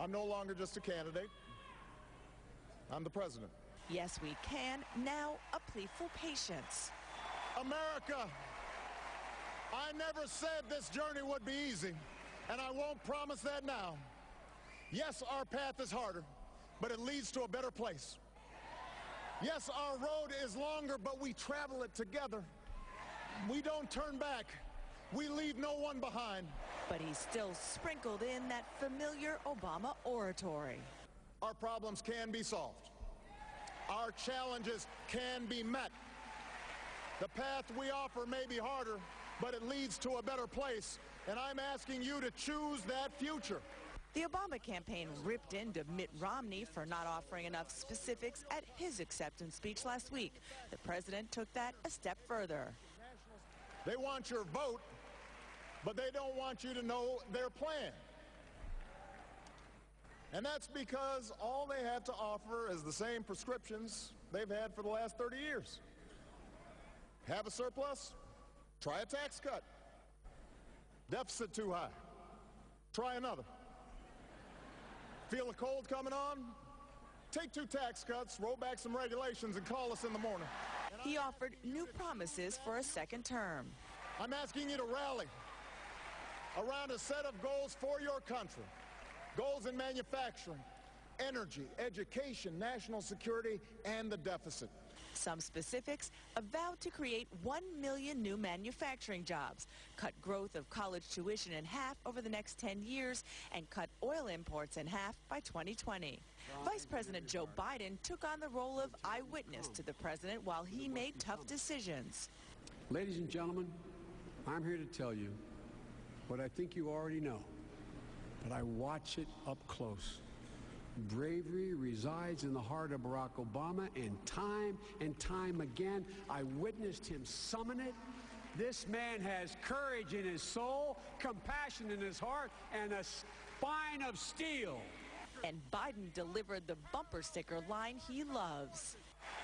I'm no longer just a candidate. I'm the president. Yes, we can. Now, a plea for patience. America, I never said this journey would be easy, and I won't promise that now. Yes, our path is harder, but it leads to a better place. Yes, our road is longer, but we travel it together. We don't turn back. We leave no one behind. But he's still sprinkled in that familiar Obama oratory. Our problems can be solved. Our challenges can be met. The path we offer may be harder, but it leads to a better place, and I'm asking you to choose that future. The Obama campaign ripped into Mitt Romney for not offering enough specifics at his acceptance speech last week. The president took that a step further. They want your vote, but they don't want you to know their plan. And that's because all they have to offer is the same prescriptions they've had for the last 30 years. Have a surplus? Try a tax cut. Deficit too high? Try another. Feel a cold coming on? Take 2 tax cuts, roll back some regulations, and call us in the morning. He offered new promises for a second term. I'm asking you to rally around a set of goals for your country. Goals in manufacturing, energy, education, national security, and the deficit. Some specifics: a vow to create 1 million new manufacturing jobs, cut growth of college tuition in half over the next 10 years, and cut oil imports in half by 2020. Vice President Joe Biden took on the role of eyewitness to the president while he made tough decisions. Ladies and gentlemen, I'm here to tell you what I think you already know, but I watch it up close. Bravery resides in the heart of Barack Obama, and time again, I witnessed him summon it. This man has courage in his soul, compassion in his heart, and a spine of steel. And Biden delivered the bumper sticker line he loves.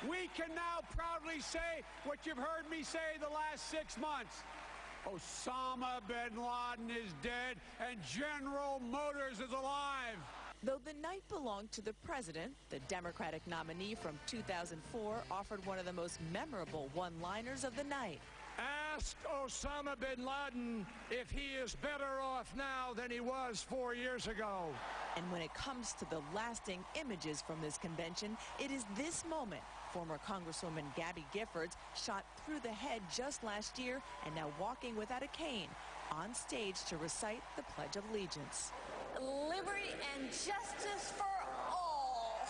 We can now proudly say what you've heard me say the last 6 months. Osama bin Laden is dead, and General Motors is alive. Though the night belonged to the president, the Democratic nominee from 2004 offered one of the most memorable one-liners of the night. Ask Osama bin Laden if he is better off now than he was 4 years ago. And when it comes to the lasting images from this convention, it is this moment. Former Congresswoman Gabby Giffords shot through the head just last year and now walking without a cane on stage to recite the Pledge of Allegiance. Liberty and justice for all.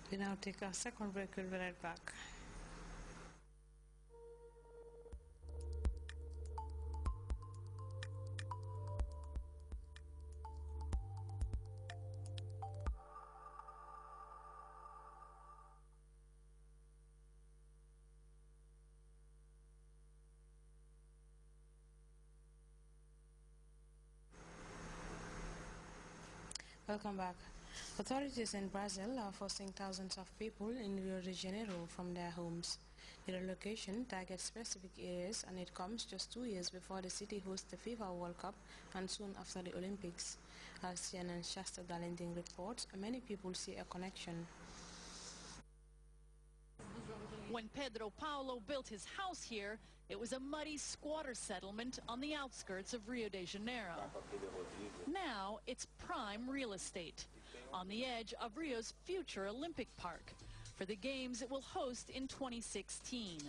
We now take a second break. We'll be right back. Welcome back. Authorities in Brazil are forcing thousands of people in Rio de Janeiro from their homes. The relocation targets specific areas, and it comes just 2 years before the city hosts the FIFA World Cup and soon after the Olympics. As CNN's Shasta Darlington reports, many people see a connection. When Pedro Paulo built his house here, it was a muddy squatter settlement on the outskirts of Rio de Janeiro. Now it's prime real estate, on the edge of Rio's future Olympic Park, for the games it will host in 2016.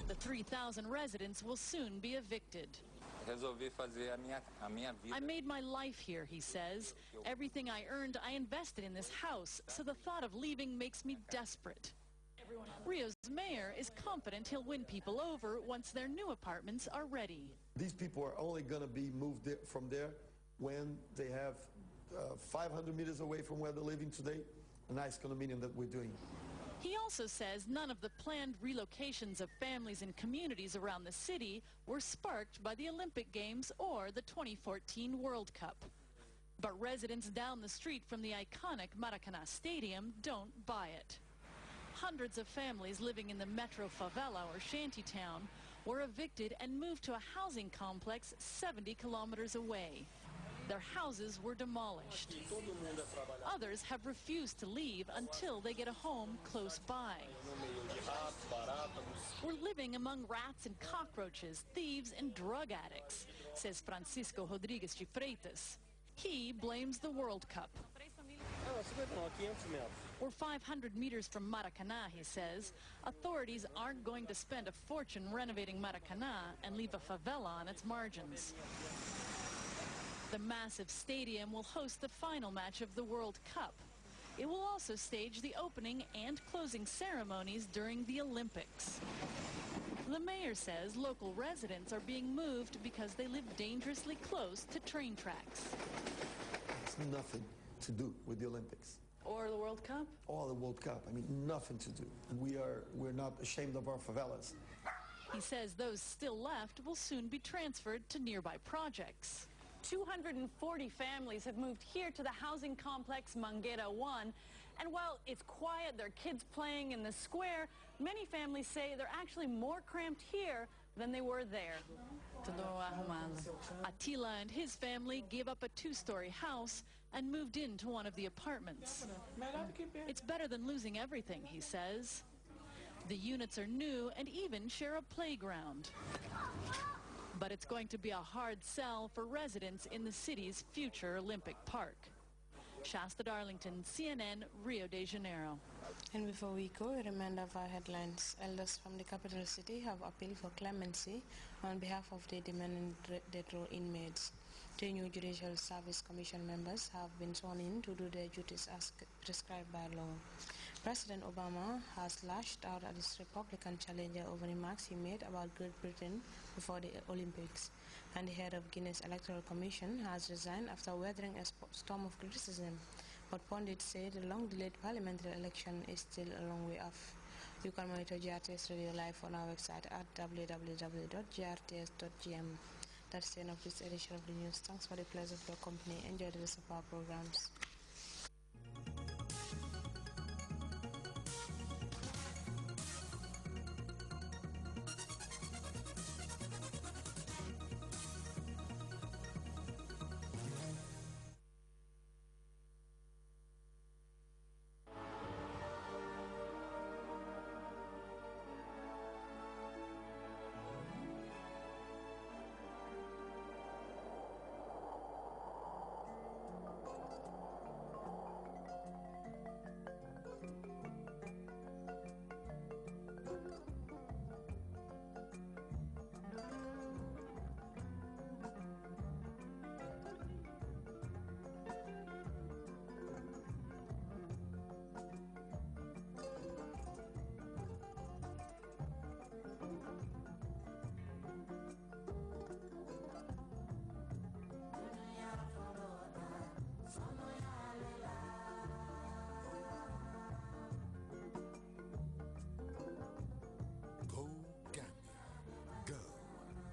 The 3,000 residents will soon be evicted. I made my life here, he says. Everything I earned, I invested in this house, so the thought of leaving makes me desperate. Rio's mayor is confident he'll win people over once their new apartments are ready. These people are only going to be moved from there when they have 500 meters away from where they're living today, a nice condominium that we're doing. He also says none of the planned relocations of families and communities around the city were sparked by the Olympic Games or the 2014 World Cup. But residents down the street from the iconic Maracanã Stadium don't buy it. Hundreds of families living in the metro favela or shantytown were evicted and moved to a housing complex 70 kilometers away. Their houses were demolished. Others have refused to leave until they get a home close by. We're living among rats and cockroaches, thieves and drug addicts, says Francisco Rodriguez de Freitas. He blames the World Cup. We're 500 meters from Maracanã, he says. Authorities aren't going to spend a fortune renovating Maracanã and leave a favela on its margins. The massive stadium will host the final match of the World Cup. It will also stage the opening and closing ceremonies during the Olympics. The mayor says local residents are being moved because they live dangerously close to train tracks. It's nothing to do with the Olympics. Or the World Cup? Or the World Cup. I mean, nothing to do. We're not ashamed of our favelas. He says those still left will soon be transferred to nearby projects. 240 families have moved here to the housing complex Mangueira 1. And while it's quiet, there are kids playing in the square, many families say they're actually more cramped here than they were there. Attila and his family gave up a two-story house and moved into one of the apartments. It's better than losing everything, he says. The units are new and even share a playground. But it's going to be a hard sell for residents in the city's future Olympic Park. Shasta Darlington, CNN, Rio de Janeiro. And before we go, a reminder of our headlines. Elders from the capital city have appealed for clemency on behalf of the demanding death row inmates. 2 new Judicial Service Commission members have been sworn in to do their duties as prescribed by law. President Obama has lashed out at his Republican challenger over remarks he made about Great Britain before the Olympics. And the head of Guinea's Electoral Commission has resigned after weathering a storm of criticism. But pundits say the long-delayed parliamentary election is still a long way off. You can monitor GRTS Radio live on our website at www.grts.gm. That's the end of this edition of the news. Thanks for the pleasure of your company. Enjoy the rest of our programs.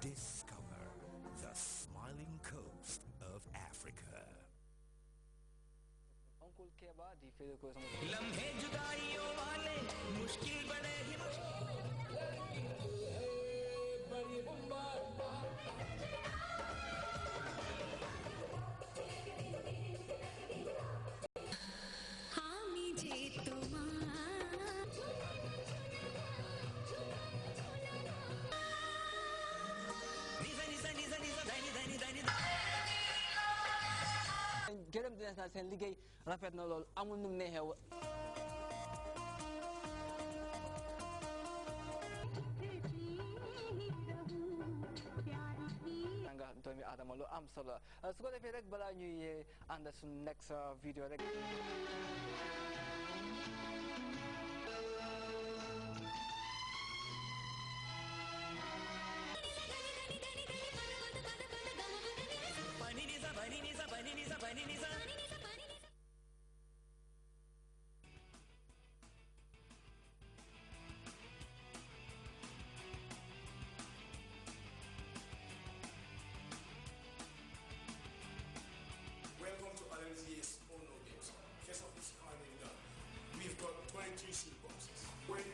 Discover the smiling coast of Africa. gërëm di leen seen liggéey rafet na lool amul num neexew nga doomi Adama lu am solo su ko defee rek balaa ñuy ànd suñu next video rek Welcome to LNZ's Ono Games, first of its kind in Ghana. We've got 22 seat boxes. When